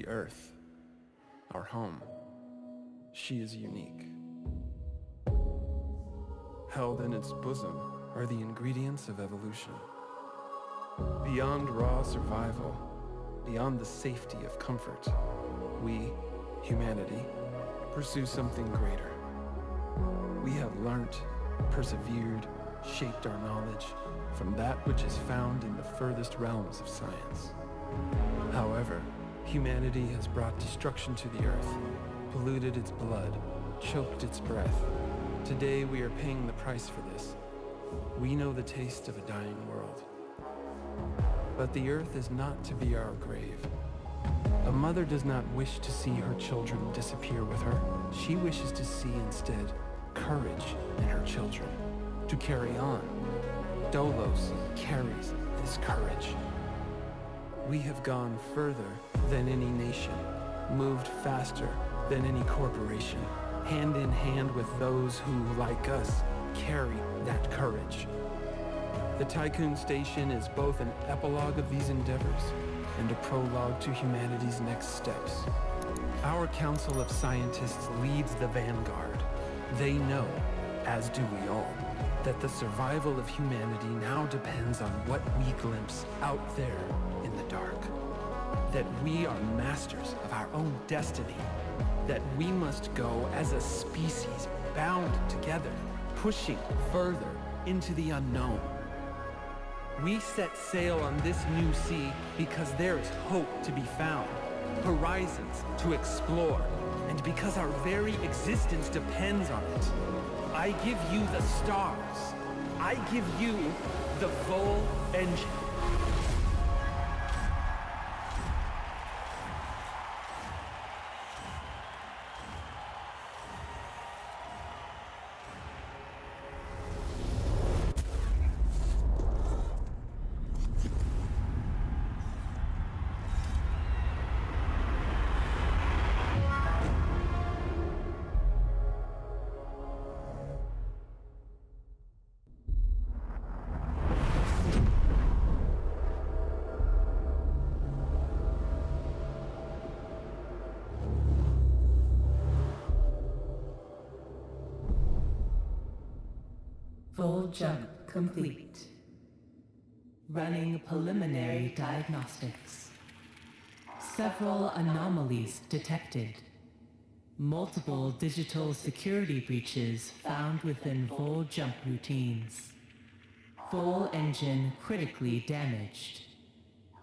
the Earth, our home, she is unique. Held in its bosom are the ingredients of evolution. Beyond raw survival, beyond the safety of comfort, we, humanity, pursue something greater. We have learnt, persevered, shaped our knowledge from that which is found in the furthest realms of science. However, humanity has brought destruction to the earth, polluted its blood, choked its breath. Today we are paying the price for this. We know the taste of a dying world. But the earth is not to be our grave. A mother does not wish to see her children disappear with her. She wishes to see instead courage in her children, to carry on. Dolos carries this courage. We have gone further than any nation, moved faster than any corporation, hand in hand with those who, like us, carry that courage. The Tiqqun station is both an epilogue of these endeavors and a prologue to humanity's next steps. Our Council of Scientists leads the vanguard. They know, as do we all, that the survival of humanity now depends on what we glimpse out there in the dark. That we are masters of our own destiny. That we must go as a species bound together, pushing further into the unknown. We set sail on this new sea because there is hope to be found, horizons to explore, and because our very existence depends on it. I give you the stars. I give you the Vol engine. Full jump complete. Running preliminary diagnostics. Several anomalies detected. Multiple digital security breaches found within full jump routines. Full engine critically damaged.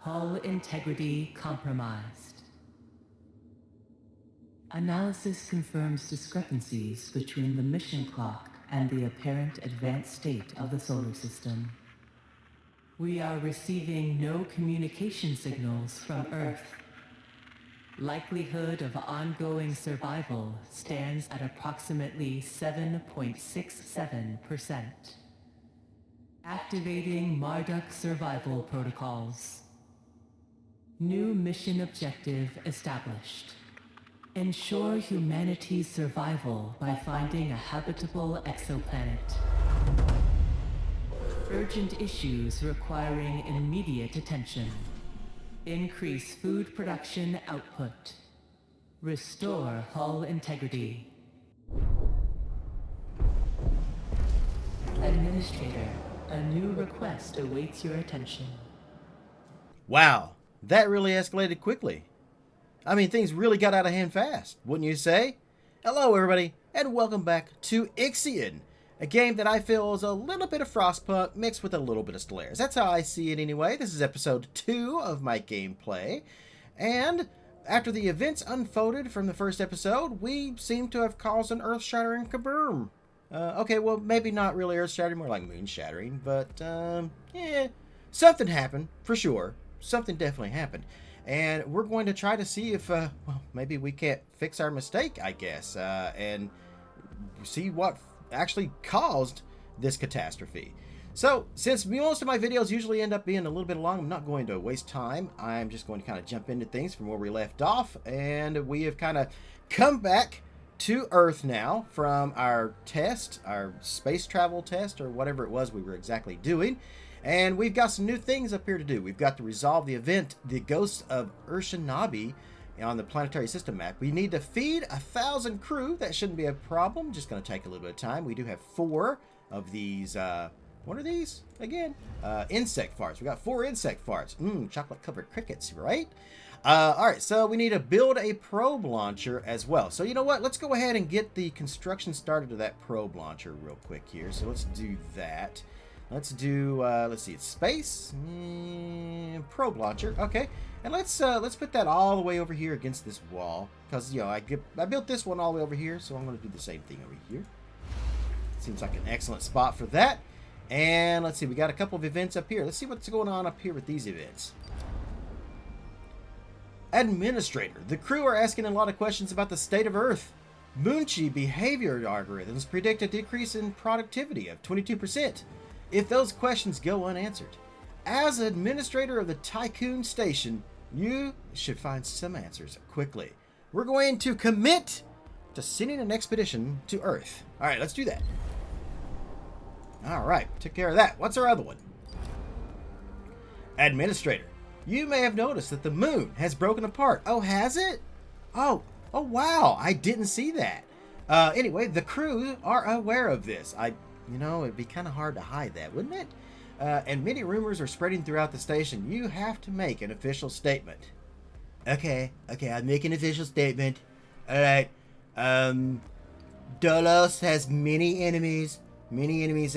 Hull integrity compromised. Analysis confirms discrepancies between the mission clock and the apparent advanced state of the solar system. We are receiving no communication signals from Earth. Likelihood of ongoing survival stands at approximately 7.67%. Activating Marduk survival protocols. New mission objective established. Ensure humanity's survival by finding a habitable exoplanet. Urgent issues requiring immediate attention. Increase food production output. Restore hull integrity. Administrator, a new request awaits your attention. Wow, that really escalated quickly. I mean, things really got out of hand fast, wouldn't you say? Hello, everybody, and welcome back to Ixion, a game that I feel is a little bit of Frostpunk mixed with a little bit of Stellaris. That's how I see it anyway. This is episode 2 of my gameplay, and after the events unfolded from the first episode, we seem to have caused an earth-shattering kaboom. Okay, well, maybe not really earth-shattering, more like moon-shattering, but, yeah, something happened, for sure. Something definitely happened. And we're going to try to see if, well, maybe we can't fix our mistake, I guess, and see what actually caused this catastrophe. So, since most of my videos usually end up being a little bit long, I'm not going to waste time. I'm just going to kind of jump into things from where we left off, and we have kind of come back to Earth now from our test, our space travel test, or whatever it was we were exactly doing. And we've got some new things up here to do. We've got to resolve the event, the Ghosts of Urshanabi, on the planetary system map. We need to feed 1,000 crew. That shouldn't be a problem. Just going to take a little bit of time. We do have 4 of these. What are these again? Insect farts. We got 4 insect farts. Chocolate covered crickets, right? All right, so we need to build a probe launcher as well. So you know what? Let's go ahead and get the construction started of that probe launcher real quick here. So let's do that. Let's do, let's see, it's space, probe launcher, okay. And let's put that all the way over here against this wall. Because, you know, I built this one all the way over here, so I'm going to do the same thing over here. Seems like an excellent spot for that. And let's see, we got a couple of events up here. Let's see what's going on up here with these events. Administrator. The crew are asking a lot of questions about the state of Earth. Moonchi behavior algorithms predict a decrease in productivity of 22% if those questions go unanswered. As administrator of the Tiqqun station, you should find some answers quickly. We're going to commit to sending an expedition to Earth. All right, let's do that. All right, took care of that. What's our other one? Administrator. You may have noticed that the moon has broken apart. Oh, has it? Oh wow, I didn't see that. Anyway, the crew are aware of this. You know, it'd be kind of hard to hide that, wouldn't it? And many rumors are spreading throughout the station. You have to make an official statement. Okay, I'll make an official statement. All right. Dolos has many enemies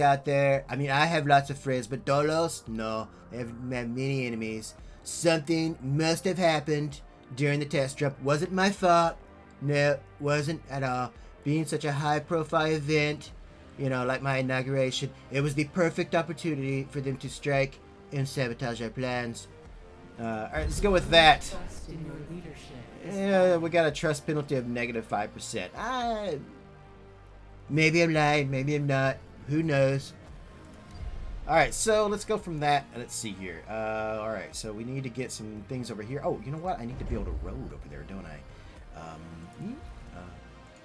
out there. I mean, I have lots of friends, but Dolos, no, they have many enemies. Something must have happened during the test trip. Wasn't my fault. No, wasn't at all. Being such a high-profile event, you know, like my inauguration, it was the perfect opportunity for them to strike and sabotage our plans. All right, let's go with that. Trust in your leadership. Yeah, we got a trust penalty of -5%. Maybe I'm lying, maybe I'm not. Who knows? Alright, so let's go from that. Let's see here. Alright, so we need to get some things over here. Oh, you know what? I need to build a road over there, don't I?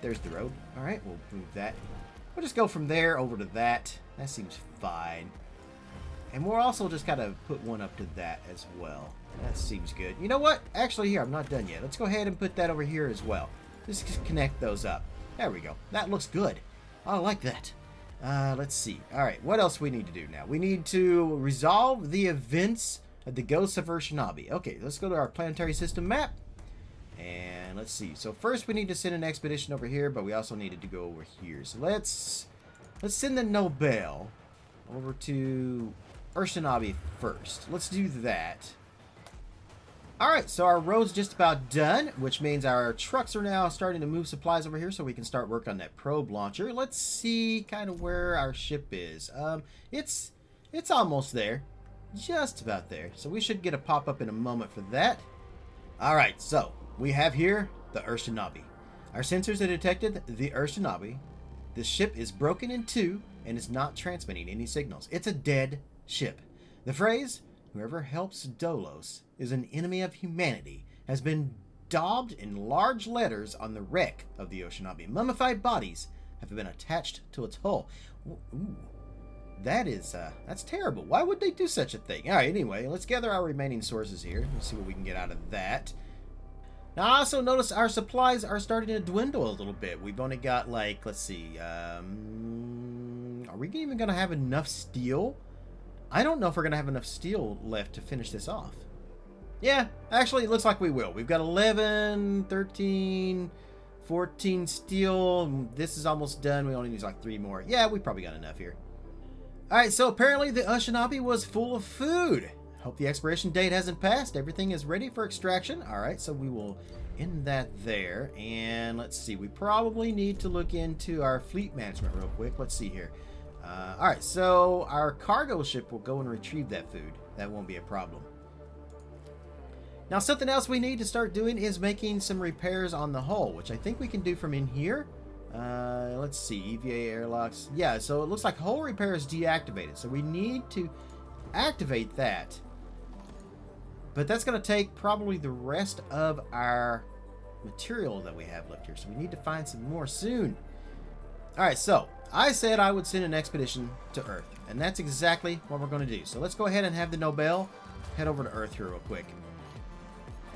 There's the road. Alright, we'll move that. We'll just go from there over to that. That seems fine. And we'll also just kind of put one up to that as well. That seems good. You know what? Actually, here, I'm not done yet. Let's go ahead and put that over here as well. Just connect those up. There we go. That looks good. I like that. Let's see. Alright, what else we need to do now? We need to resolve the events of the Ghosts of Urshinabi. Okay, let's go to our planetary system map. And let's see. So first we need to send an expedition over here, but we also needed to go over here. So let's send the Nobel over to Urshinabi first. Let's do that. Alright, so our road's just about done, which means our trucks are now starting to move supplies over here so we can start work on that probe launcher. Let's see kind of where our ship is. It's almost there. Just about there. So we should get a pop-up in a moment for that. Alright, so we have here the Urshinabi. Our sensors have detected the Urshinabi. The ship is broken in 2 and is not transmitting any signals. It's a dead ship. The phrase, "Whoever helps Dolos is an enemy of humanity," has been daubed in large letters on the wreck of the Urshinabi. Mummified bodies have been attached to its hull. Ooh, that's terrible. Why would they do such a thing? All right, anyway, let's gather our remaining sources here. Let's see what we can get out of that. Now, I also notice our supplies are starting to dwindle a little bit. We've only got, like, let's see, are we even going to have enough steel? I don't know if we're going to have enough steel left to finish this off. Yeah, actually, it looks like we will. We've got 11, 13, 14 steel. This is almost done. We only need like 3 more. Yeah, we probably got enough here. All right, so apparently the Urshinabi was full of food. Hope the expiration date hasn't passed. Everything is ready for extraction. All right, so we will end that there. And let's see. We probably need to look into our fleet management real quick. Let's see here. All right, so our cargo ship will go and retrieve that food. That won't be a problem. Now, something else we need to start doing is making some repairs on the hull, which I think we can do from in here. Let's see, EVA airlocks. Yeah, so it looks like hull repair is deactivated, so we need to activate that. But that's going to take probably the rest of our material that we have left here, so we need to find some more soon. All right, so I said I would send an expedition to Earth, and that's exactly what we're going to do. So let's go ahead and have the Nobel head over to Earth here real quick.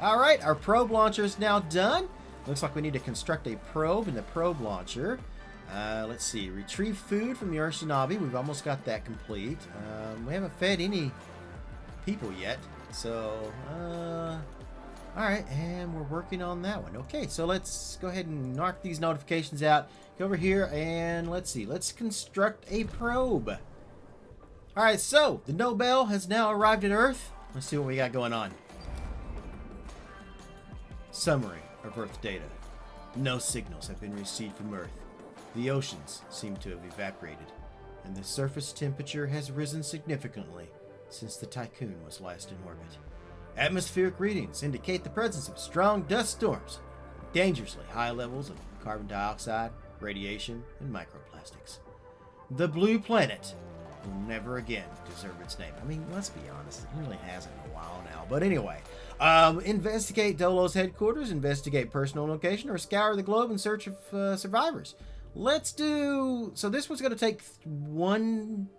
Alright, our probe launcher is now done. Looks like we need to construct a probe in the probe launcher. Let's see. Retrieve food from the Urshinabi. We've almost got that complete. We haven't fed any people yet. So, alright, and we're working on that one. Okay, so let's go ahead and knock these notifications out. Go over here and let's see. Let's construct a probe. Alright, so the Nobel has now arrived at Earth. Let's see what we got going on. Summary of Earth data. No signals have been received from Earth. The oceans seem to have evaporated, and the surface temperature has risen significantly since the Tiqqun was last in orbit. Atmospheric readings indicate the presence of strong dust storms, dangerously high levels of carbon dioxide, radiation, and microplastics. The blue planet will never again deserve its name. I mean, let's be honest, it really hasn't in a while now. But anyway, investigate Dolo's headquarters, investigate personal location, or scour the globe in search of survivors. Let's do... So this one's going to take 1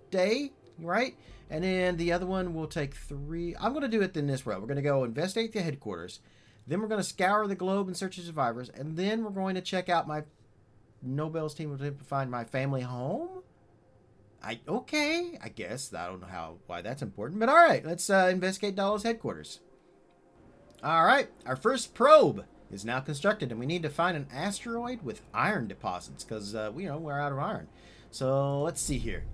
day, right? And then the other one will take 3. I'm going to do it in this row. We're going to go investigate the headquarters. Then we're going to scour the globe in search of survivors. And then we're going to check out my Nobel's team to find my family home. Okay, I guess. I don't know why that's important. But alright, let's investigate Dolo's headquarters. Alright, our first probe is now constructed. And we need to find an asteroid with iron deposits. Because, we're out of iron. So, let's see here.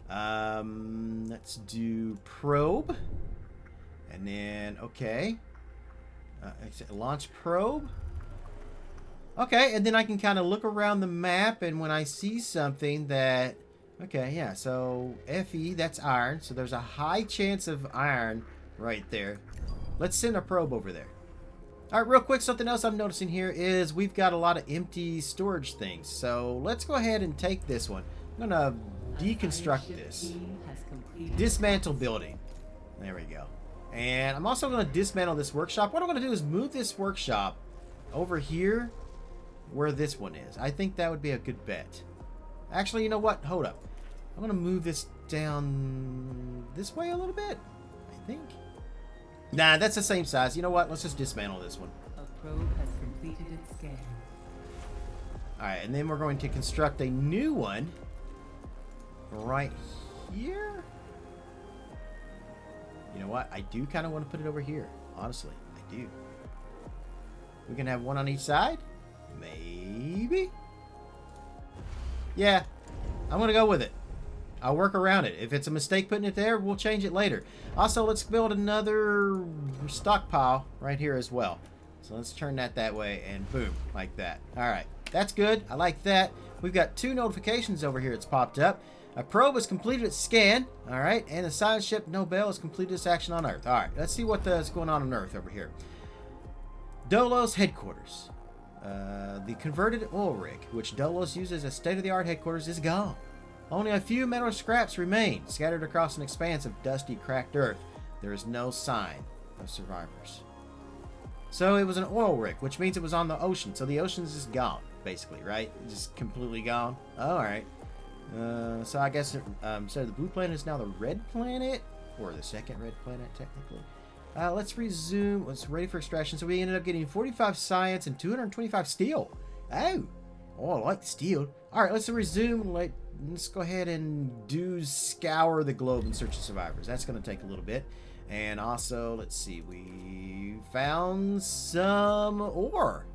Let's do probe. And then, okay. Launch probe. Okay, and then I can kind of look around the map. And when I see something that... Okay, yeah, so Fe, that's iron. So there's a high chance of iron right there. Let's send a probe over there. All right, real quick, something else I'm noticing here is we've got a lot of empty storage things. So let's go ahead and take this one. I'm going to deconstruct this. Dismantle building. There we go. And I'm also going to dismantle this workshop. What I'm going to do is move this workshop over here where this one is. I think that would be a good bet. Actually, you know what? Hold up. I'm going to move this down this way a little bit, I think. Nah, that's the same size. You know what? Let's just dismantle this one. A probe has completed its scan. Alright, and then we're going to construct a new one right here. You know what? I do kind of want to put it over here. Honestly, I do. We can have one on each side? Maybe? Yeah, I'm going to go with it. I'll work around it. If it's a mistake putting it there, we'll change it later. Also, let's build another stockpile right here as well. So let's turn that way and boom, like that. All right, that's good. I like that. We've got 2 notifications over here. It's popped up. A probe has completed its scan. All right, and the science ship Nobel has completed its action on Earth. All right, let's see what's going on Earth over here. Dolo's headquarters. The converted oil rig, which Dolos uses as state-of-the-art headquarters, is gone. Only a few metal scraps remain, scattered across an expanse of dusty, cracked earth. There is no sign of survivors. So it was an oil rig, which means it was on the ocean. So the ocean's just gone, basically, right? Just completely gone. Oh, all right. So I guess so the blue planet is now the red planet, or the second red planet, technically. Let's resume. Let's ready for extraction. So we ended up getting 45 science and 225 steel. Oh, I like steel. All right, let's resume. Let's go ahead and scour the globe in search of survivors. That's going to take a little bit. And also, let's see. We found some ore.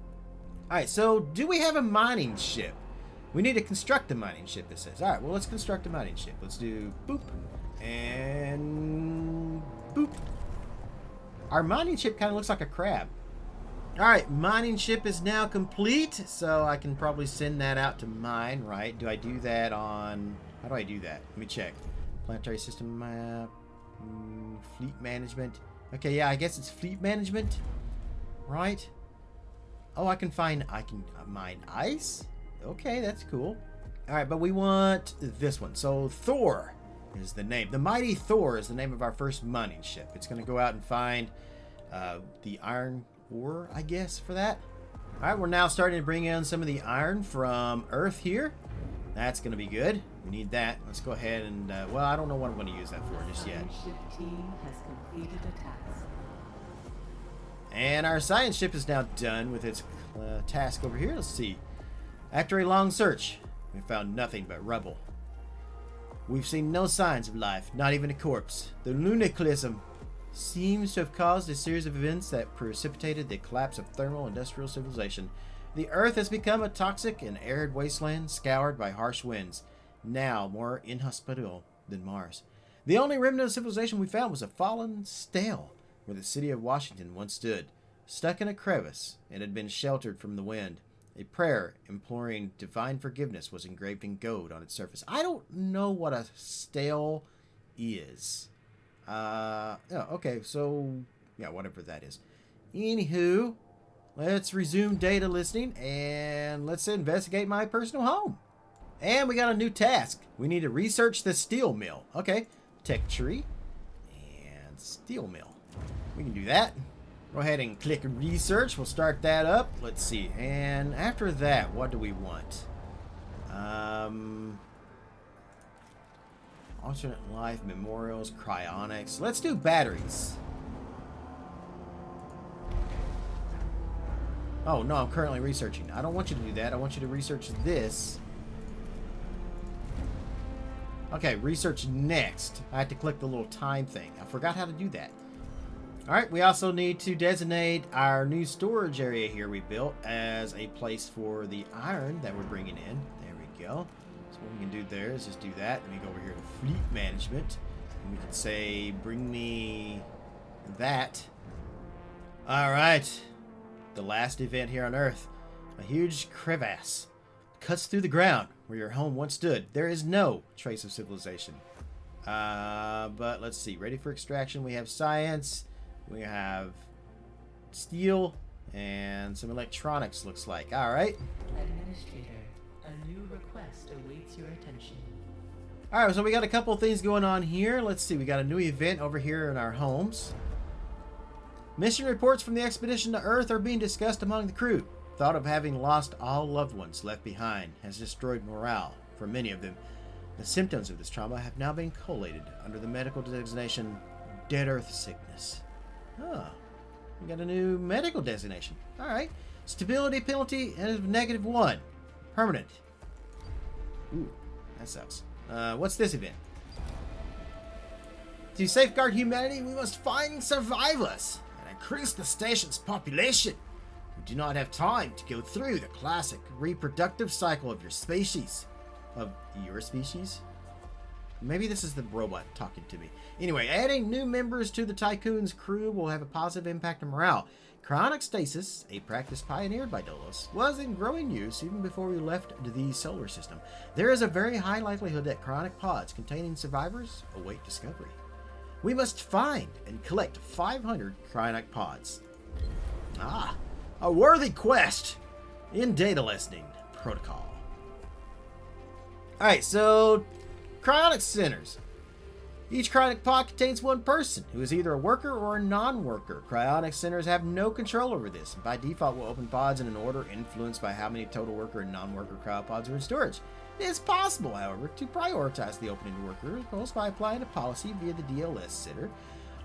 All right, so do we have a mining ship? We need to construct a mining ship, it says. All right, well, let's construct a mining ship. Let's do boop and boop. Our mining ship kind of looks like a crab. Alright, mining ship is now complete, so I can probably send that out to mine, right? Do I do that on... How do I do that? Let me check. Planetary system map... fleet management. Okay, yeah, I guess it's fleet management. Right? Oh, I can mine ice? Okay, that's cool. Alright, but we want this one. So, Thor is the name. The Mighty Thor is the name of our first mining ship. It's going to go out and find the iron ore, I guess, for that. All right, we're now starting to bring in some of the iron from Earth here. That's going to be good. We need that. Let's go ahead and, well, I don't know what I'm going to use that for just yet. The ship team has completed a task. And our science ship is now done with its task over here. Let's see. After a long search, we found nothing but rubble. We've seen no signs of life, not even a corpse. The lunicalism seems to have caused a series of events that precipitated the collapse of thermal industrial civilization. The Earth has become a toxic and arid wasteland scoured by harsh winds, now more inhospitable than Mars. The only remnant of civilization we found was a fallen stele where the city of Washington once stood, stuck in a crevice and had been sheltered from the wind. A prayer imploring divine forgiveness was engraved in gold on its surface. I don't know what a stele is. Yeah, okay, so, yeah, whatever that is. Anywho, let's resume data listening, and let's investigate my personal home. And we got a new task. We need to research the steel mill. Okay, tech tree and steel mill. We can do that. Go ahead and click research. We'll start that up. Let's see. And after that, what do we want? Alternate life, memorials, cryonics. Let's do batteries. Oh, no, I'm currently researching. I don't want you to do that. I want you to research this. Okay, research next. I had to click the little time thing. I forgot how to do that. Alright, we also need to designate our new storage area here we built as a place for the iron that we're bringing in. There we go. So what we can do there is just do that. And we go over here to fleet management. And we can say, bring me that. Alright. The last event here on Earth. A huge crevasse cuts through the ground where your home once stood. There is no trace of civilization. But let's see. Ready for extraction. We have science. We have steel and some electronics, looks like. All right. Administrator, a new request awaits your attention. All right, so we got a couple of things going on here. Let's see. We got a new event over here in our homes. Mission reports from the expedition to Earth are being discussed among the crew. Thought of having lost all loved ones left behind has destroyed morale for many of them. The symptoms of this trauma have now been collated under the medical designation Dead Earth Sickness. Oh, we got a new medical designation. All right. Stability penalty of -1. Permanent. Ooh, that sucks. What's this event? To safeguard humanity, we must find survivors and increase the station's population. We do not have time to go through the classic reproductive cycle of your species. Of your species? Maybe this is the robot talking to me. Anyway, adding new members to the Tiqqun's crew will have a positive impact on morale. Cryonic stasis, a practice pioneered by Dolos, was in growing use even before we left the solar system. There is a very high likelihood that cryonic pods containing survivors await discovery. We must find and collect 500 cryonic pods. Ah, a worthy quest in data listening protocol. Alright, so cryonic centers. Each cryonic pod contains one person who is either a worker or a non-worker. Cryonic centers have no control over this, and by default will open pods in an order influenced by how many total worker and non-worker cryopods are in storage. It is possible, however, to prioritize the opening of workers both by applying a policy via the DLS center.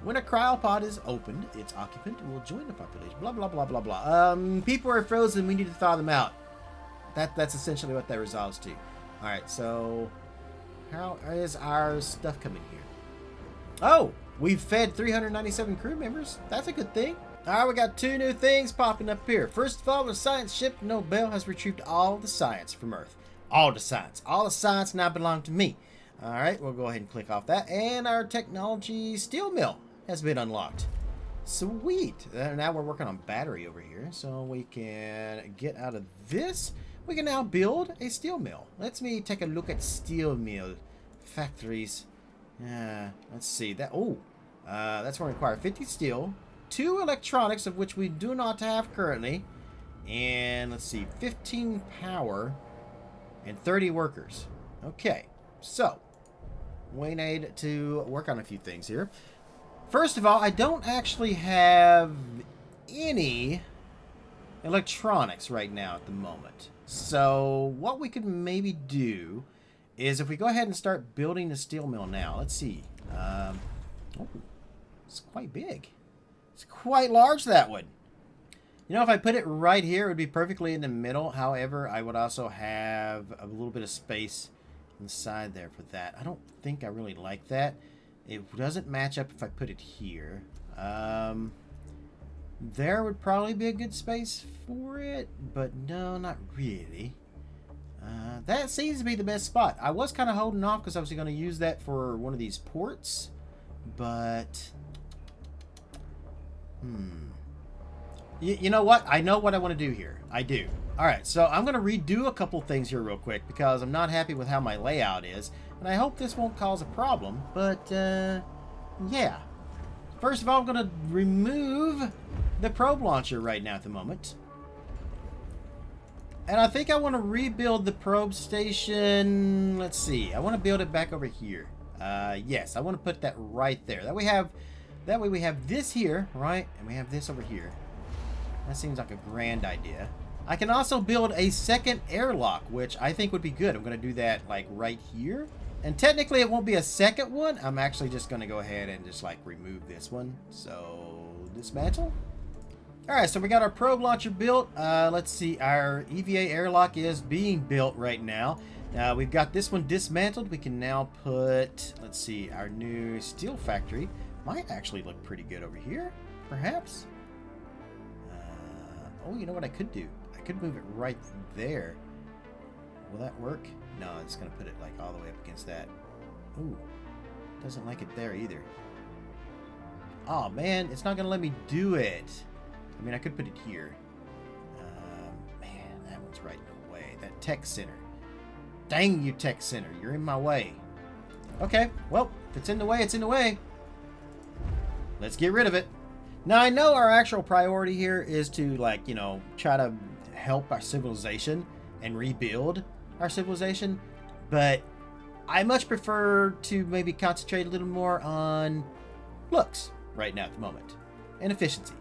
When a cryopod is opened, its occupant will join the population. Blah, blah, blah, blah, blah. People are frozen. We need to thaw them out. That's essentially what that resolves to. Alright, so how is our stuff coming here? Oh, we've fed 397 crew members. That's a good thing. Alright, we got two new things popping up here. First of all, the science ship Nobel has retrieved all the science from Earth. All the science. All the science now belong to me. Alright, we'll go ahead and click off that. And our technology steel mill has been unlocked. Sweet. Now we're working on battery over here. So we can get out of this. We can now build a steel mill. Let me take a look at steel mill factories. Let's see. That's going to require 50 steel, 2 electronics, of which we do not have currently, and let's see, 15 power, and 30 workers. Okay, so we need to work on a few things here. First of all, I don't actually have any electronics right now at the moment. So what we could maybe do is if we go ahead and start building the steel mill now. Let's see. Oh, it's quite big. It's quite large, that one. You know, if I put it right here, it would be perfectly in the middle. However, I would also have a little bit of space inside there for that. I don't think I really like that. It doesn't match up if I put it here. There would probably be a good space for it, but no, not really. That seems to be the best spot. I was kind of holding off because I was going to use that for one of these ports, but... You know what? I know what I want to do here. I do. Alright, so I'm going to redo a couple things here real quick because I'm not happy with how my layout is. And I hope this won't cause a problem, but, yeah. First of all, I'm going to remove the probe launcher right now at the moment. And I think I want to rebuild the probe station. Let's see. I want to build it back over here. Yes, I want to put that right there. That way we have this here, right? And we have this over here. That seems like a grand idea. I can also build a second airlock, which I think would be good. I'm going to do that, like, right here. And technically, it won't be a second one. I'm actually just going to go ahead and just, like, remove this one. So, dismantle. Alright, so we got our probe launcher built. Let's see. Our EVA airlock is being built right now. We've got this one dismantled. We can now put, let's see, our new steel factory. Might actually look pretty good over here, perhaps. Oh, you know what I could do? I could move it right there. Will that work? No, it's going to put it like all the way up against that. Ooh, doesn't like it there either. Oh man, it's not going to let me do it. I mean, I could put it here. Man, that one's right in the way. That tech center. Dang you, tech center. You're in my way. Okay, well, if it's in the way, it's in the way. Let's get rid of it. Now, I know our actual priority here is to, like, you know, try to help our civilization and rebuild our civilization, but I much prefer to maybe concentrate a little more on looks right now at the moment, and efficiency.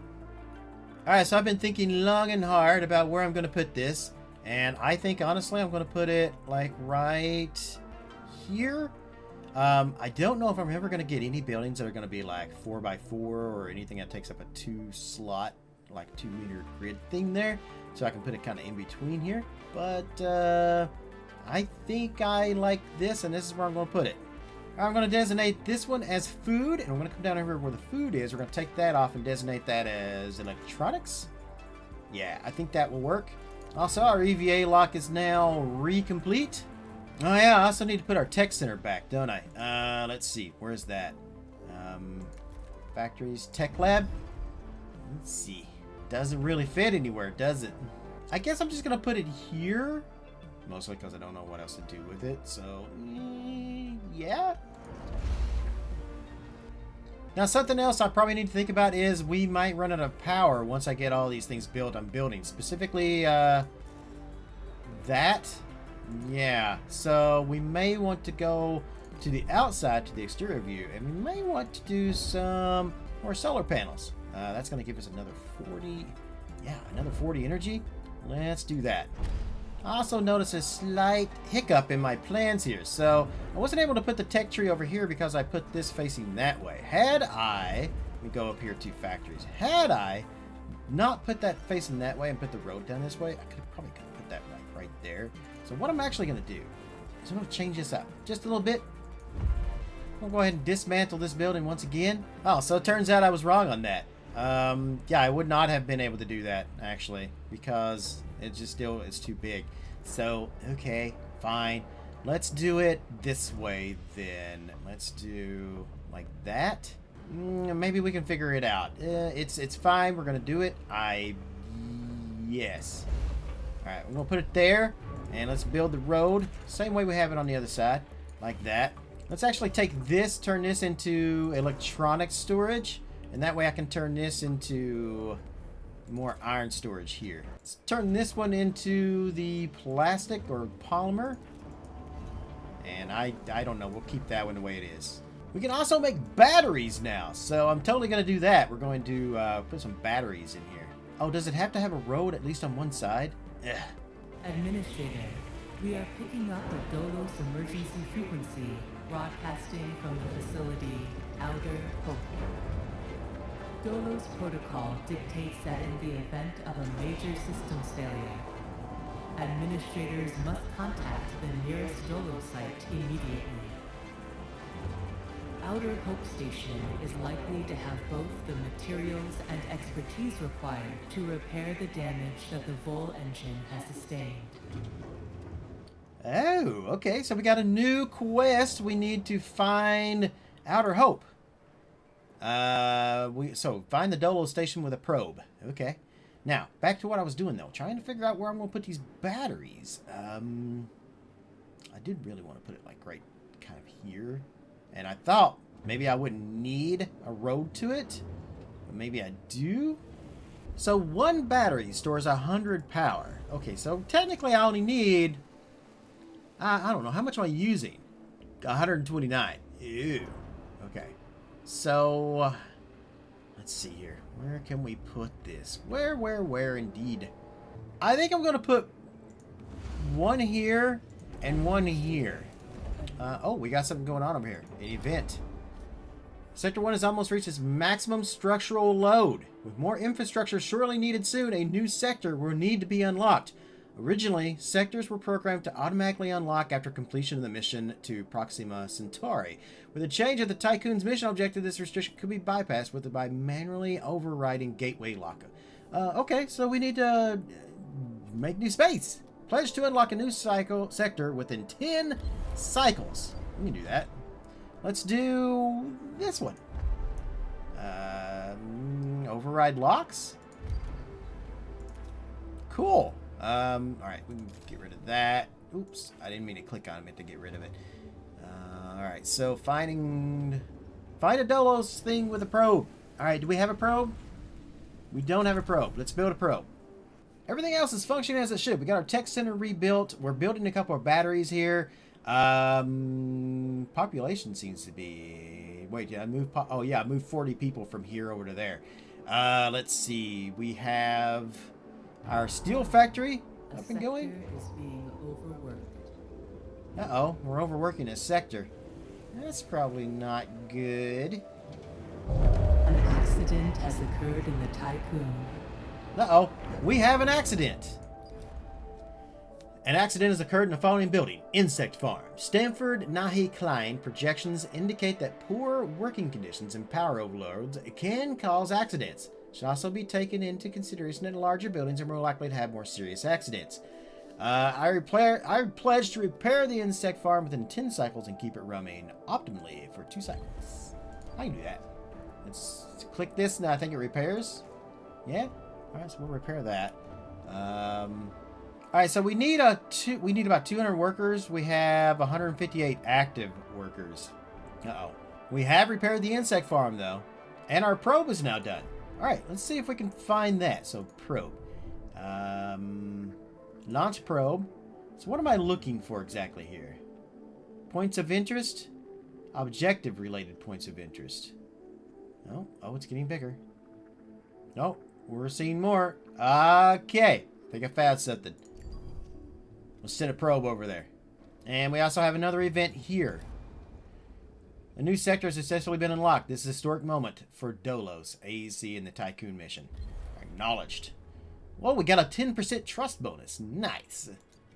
Alright, so I've been thinking long and hard about where I'm going to put this, and I think, honestly, I'm going to put it, like, right here. I don't know if I'm ever going to get any buildings that are going to be like 4x4 or anything that takes up a 2-slot, like 2-meter grid thing there. So I can put it kind of in between here. But I think I like this, and this is where I'm going to put it. I'm going to designate this one as food, and I'm going to come down over where the food is. We're going to take that off and designate that as electronics. Yeah, I think that will work. Also, our EVA lock is now recomplete. Oh yeah, I also need to put our tech center back, don't I? Let's see, where's that? Factories, tech lab? Let's see. Doesn't really fit anywhere, does it? I guess I'm just gonna put it here. Mostly because I don't know what else to do with it, so... yeah? Now, something else I probably need to think about is we might run out of power once I get all these things built on buildings. Specifically, that... yeah, so we may want to go to the outside, to the exterior view, and we may want to do some more solar panels. That's going to give us another 40, yeah, another 40 energy. Let's do that. I also noticed a slight hiccup in my plans here. So I wasn't able to put the tech tree over here because I put this facing that way. Had I, let me go up here to factories. Had I not put that facing that way and put the road down this way, I could have probably put that right there. So what I'm actually going to do is I'm going to change this up just a little bit. I'm going to go ahead and dismantle this building once again. Oh, so it turns out I was wrong on that. Yeah, I would not have been able to do that, actually, because it's just still, it's too big. So, okay, fine. Let's do it this way, then. Let's do like that. Maybe we can figure it out. It's fine. We're going to do it. Yes. All right, we're going to put it there. And let's build the road. Same way we have it on the other side. Like that. Let's actually take this, turn this into electronic storage. And that way I can turn this into more iron storage here. Let's turn this one into the plastic or polymer. And I don't know. We'll keep that one the way it is. We can also make batteries now. So I'm totally going to do that. We're going to put some batteries in here. Oh, does it have to have a road at least on one side? Ugh. Administrator, we are picking up a Dolos emergency frequency broadcasting from the facility Outer Hope. Dolos protocol dictates that in the event of a major systems failure, administrators must contact the nearest Dolos site immediately. Outer Hope Station is likely to have both the materials and expertise required to repair the damage that the Vol engine has sustained. Oh, okay. So we got a new quest. We need to find Outer Hope. So find the Dolos station with a probe. Okay. Now, back to what I was doing, though. Trying to figure out where I'm going to put these batteries. I did really want to put it, like, right kind of here. And I thought maybe I wouldn't need a road to it. But maybe I do. So one battery stores 100 power. Okay, so technically I only need... I don't know. How much am I using? 129. Ew. Okay. So... let's see here. Where can we put this? Where indeed? I think I'm going to put one here and one here. Oh, we got something going on over here. An event. Sector 1 has almost reached its maximum structural load. With more infrastructure surely needed soon, a new sector will need to be unlocked. Originally, sectors were programmed to automatically unlock after completion of the mission to Proxima Centauri. With a change of the Tiqqun's mission objective, this restriction could be bypassed by manually overriding gateway locker. Okay, so we need to make new space. Pledge to unlock a new sector within 10 cycles. We can do that. Let's do this one. Override locks. Cool. Alright, we can get rid of that. Oops, I didn't mean to click on it, I meant to get rid of it. Alright, so find a Dolos thing with a probe. Alright, do we have a probe? We don't have a probe. Let's build a probe. Everything else is functioning as it should. We got our tech center rebuilt. We're building a couple of batteries here. Population seems to be... Wait, did I move... Oh, yeah, I moved 40 people from here over to there. Let's see. We have... our steel factory up and going. Is being overworked. Uh-oh, we're overworking a sector. That's probably not good. An accident has occurred in the Tiqqun. Uh-oh, we have an accident. An accident has occurred in the following building. Insect Farm. Stanford Nahi Klein projections indicate that poor working conditions and power overloads can cause accidents. Should also be taken into consideration that larger buildings are more likely to have more serious accidents. I pledge to repair the insect farm within 10 cycles and keep it running optimally for 2 cycles. I can do that. Let's click this and I think it repairs. Yeah? Alright, so we'll repair that. Alright, so we need about 200 workers. We have 158 active workers. Uh-oh. We have repaired the insect farm though. And our probe is now done. Alright, let's see if we can find that. So, probe. Launch probe. So what am I looking for exactly here? Points of interest? Objective-related points of interest. Oh, it's getting bigger. No, we're seeing more. Okay, I think I found something. We'll send a probe over there. And we also have another event here. A new sector has successfully been unlocked. This is a historic moment for Dolos, AEC, and the Tiqqun mission. Acknowledged. Well, we got a 10% trust bonus. Nice.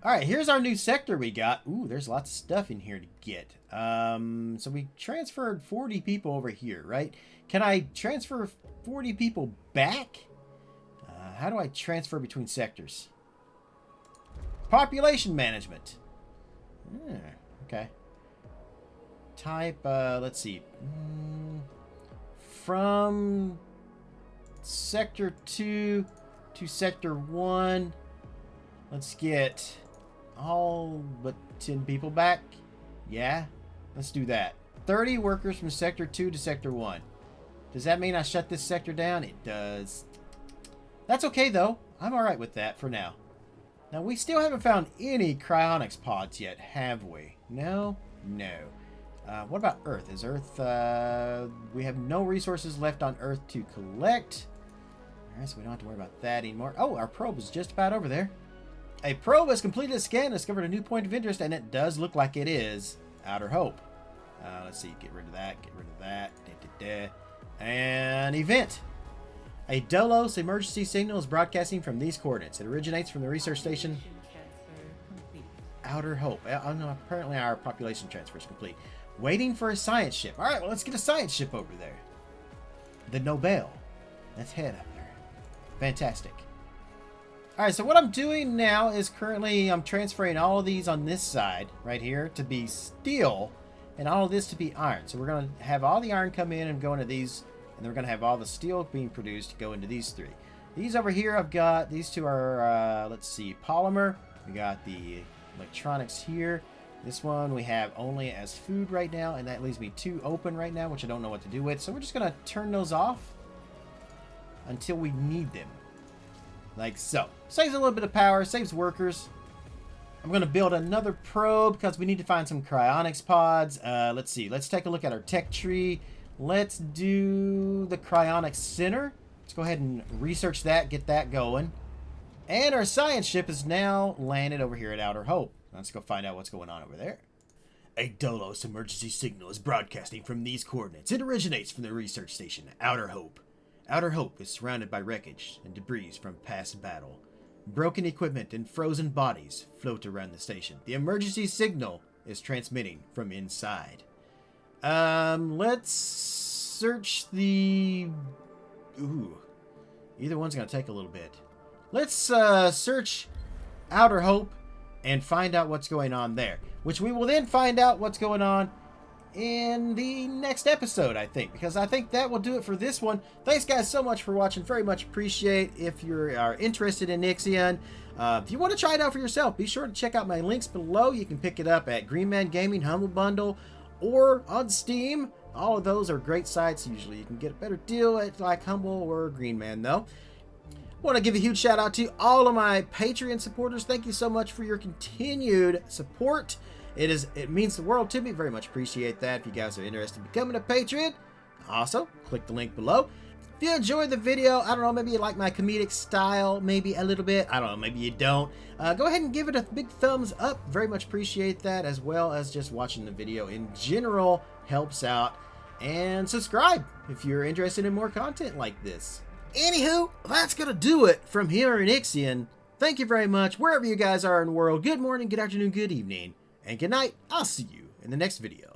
Alright, here's our new sector we got. Ooh, there's lots of stuff in here to get. So we transferred 40 people over here, right? Can I transfer 40 people back? How do I transfer between sectors? Population management. Okay. Type, let's see. From Sector 2 to Sector 1. Let's get all but 10 people back. Yeah, let's do that. 30 workers from Sector 2 to Sector 1. Does that mean I shut this sector down? It does. That's okay, though. I'm alright with that for now. Now, we still haven't found any cryonics pods yet, have we? No? No. What about Earth? Is Earth... we have no resources left on Earth to collect. Alright, so we don't have to worry about that anymore. Oh, our probe is just about over there. A probe has completed a scan and discovered a new point of interest, and it does look like it is Outer Hope. Let's see. Get rid of that. Get rid of that. And event. A Dolos emergency signal is broadcasting from these coordinates. It originates from the research station Outer Hope. Oh no, apparently our population transfer is complete. Waiting for a science ship. Alright, well let's get a science ship over there. The Nobel. Let's head up there. Fantastic. Alright, so what I'm doing now is currently I'm transferring all of these on this side right here to be steel and all of this to be iron. So we're going to have all the iron come in and go into these, and then we're going to have all the steel being produced to go into these three. These over here I've got, these two are, let's see, polymer. We got the electronics here. This one we have only as food right now, and that leaves me two open right now, which I don't know what to do with. So we're just going to turn those off until we need them. Like so. Saves a little bit of power, saves workers. I'm going to build another probe because we need to find some cryonics pods. Let's see. Let's take a look at our tech tree. Let's do the cryonics center. Let's go ahead and research that, get that going. And our science ship is now landed over here at Outer Hope. Let's go find out what's going on over there. A Dolos emergency signal is broadcasting from these coordinates. It originates from the research station, Outer Hope. Outer Hope is surrounded by wreckage and debris from past battle. Broken equipment and frozen bodies float around the station. The emergency signal is transmitting from inside. Let's search the... Ooh. Either one's going to take a little bit. Let's search Outer Hope and find out what's going on there. Which we will then find out what's going on in the next episode, I think. Because I think that will do it for this one. Thanks, guys, so much for watching. Very much appreciate if you are interested in Ixion. If you want to try it out for yourself, be sure to check out my links below. You can pick it up at Greenman Gaming, Humble Bundle, or on Steam. All of those are great sites. Usually you can get a better deal at like Humble or Greenman, though. Want to give a huge shout out to all of my Patreon supporters. Thank you so much for your continued support. It means the world to me. Very much appreciate that. If you guys are interested in becoming a Patreon, also click the link below. If you enjoyed the video, I don't know, maybe you like my comedic style, maybe a little bit. I don't know, maybe you don't. Go ahead and give it a big thumbs up. Very much appreciate that, as well as just watching the video in general helps out. And subscribe if you're interested in more content like this. Anywho, that's going to do it from here in Ixion. Thank you very much, wherever you guys are in the world. Good morning, good afternoon, good evening, and good night. I'll see you in the next video.